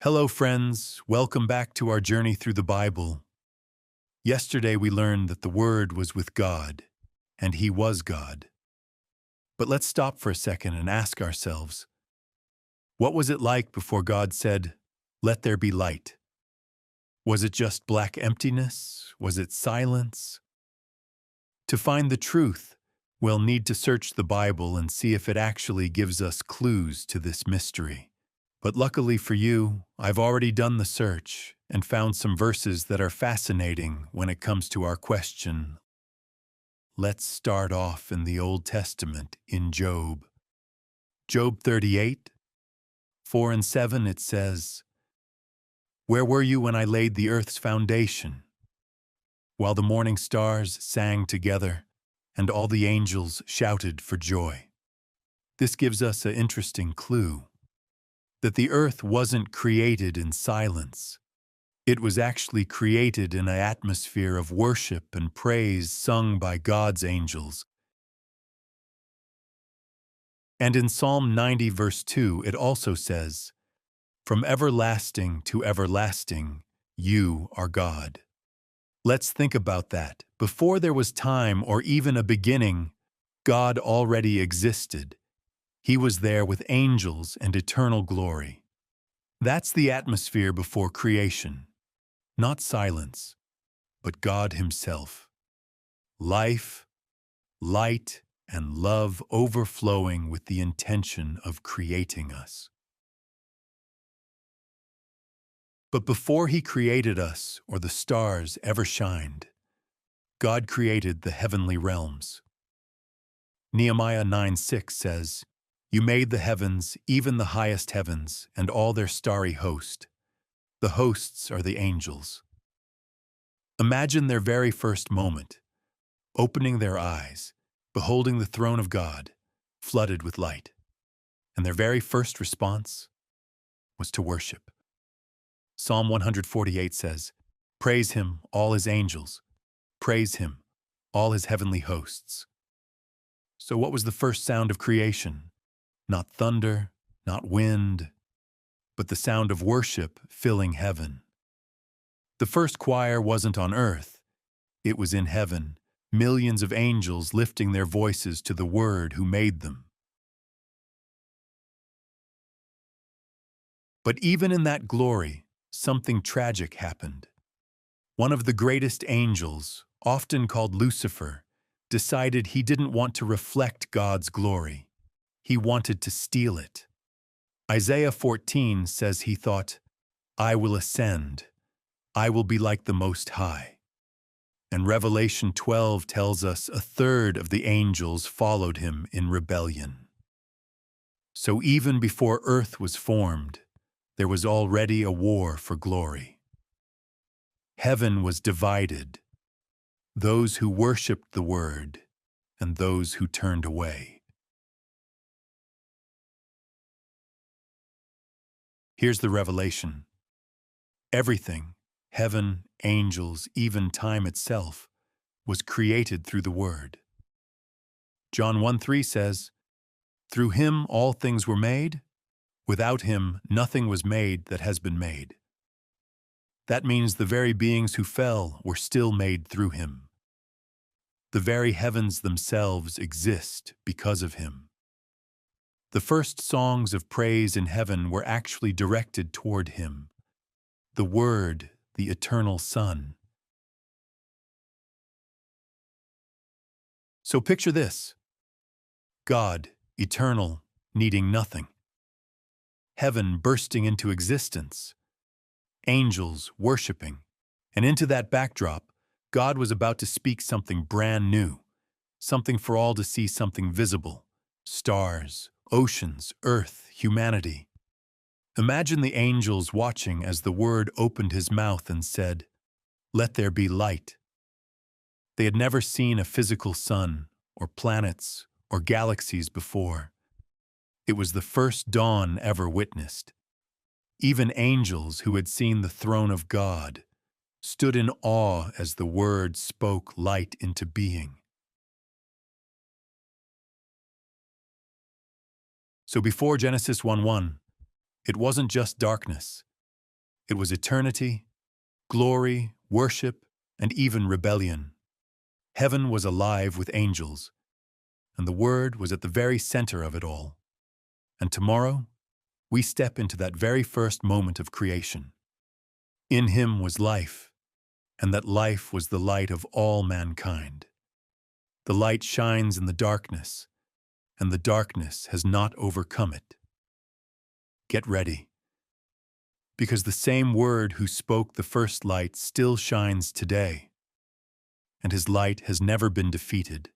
Hello, friends. Welcome back to our journey through the Bible. Yesterday, we learned that the Word was with God, and He was God. But let's stop for a second and ask ourselves, what was it like before God said, "Let there be light"? Was it just black emptiness? Was it silence? To find the truth, we'll need to search the Bible and see if it actually gives us clues to this mystery. But luckily for you, I've already done the search and found some verses that are fascinating when it comes to our question. Let's start off in the Old Testament in Job. Job 38, 4 and 7, it says, "Where were you when I laid the earth's foundation? While the morning stars sang together, and all the angels shouted for joy." This gives us an interesting clue that the earth wasn't created in silence. It was actually created in an atmosphere of worship and praise sung by God's angels. And in Psalm 90, verse 2, it also says, "From everlasting to everlasting, you are God." Let's think about that. Before there was time or even a beginning, God already existed. He was there with angels and eternal glory. That's the atmosphere before creation. Not silence, but God Himself. Life, light, and love overflowing with the intention of creating us. But before He created us or the stars ever shined, God created the heavenly realms. Nehemiah 9:6 says, "You made the heavens, even the highest heavens, and all their starry host." The hosts are the angels. Imagine their very first moment, opening their eyes, beholding the throne of God, flooded with light. And their very first response was to worship. Psalm 148 says, "Praise Him, all His angels. Praise Him, all His heavenly hosts." So what was the first sound of creation? Not thunder, not wind, but the sound of worship filling heaven. The first choir wasn't on earth. It was in heaven, millions of angels lifting their voices to the Word who made them. But even in that glory, something tragic happened. One of the greatest angels, often called Lucifer, decided he didn't want to reflect God's glory. He wanted to steal it. Isaiah 14 says he thought, "I will ascend. I will be like the Most High." And Revelation 12 tells us a third of the angels followed him in rebellion. So even before earth was formed, there was already a war for glory. Heaven was divided, those who worshipped the Word and those who turned away. Here's the revelation. Everything, heaven, angels, even time itself, was created through the Word. John 1:3 says, "Through Him all things were made. Without Him nothing was made that has been made." That means the very beings who fell were still made through Him. The very heavens themselves exist because of Him. The first songs of praise in heaven were actually directed toward Him, the Word, the eternal Son. So picture this: God, eternal, needing nothing. Heaven bursting into existence. Angels worshiping. And into that backdrop, God was about to speak something brand new, something for all to see, something visible. Stars, oceans, earth, humanity. Imagine the angels watching as the Word opened His mouth and said, "Let there be light." They had never seen a physical sun, or planets, or galaxies before. It was the first dawn ever witnessed. Even angels who had seen the throne of God stood in awe as the Word spoke light into being. So before Genesis 1:1, it wasn't just darkness, It was eternity, glory, worship, and even rebellion. Heaven was alive with angels, and the Word was at the very center of it all. And tomorrow, we step into that very first moment of creation. In him was life, and that life was the light of all mankind. The light shines in the darkness, and the darkness has not overcome it. Get ready, because the same Word who spoke the first light still shines today, and his light has never been defeated.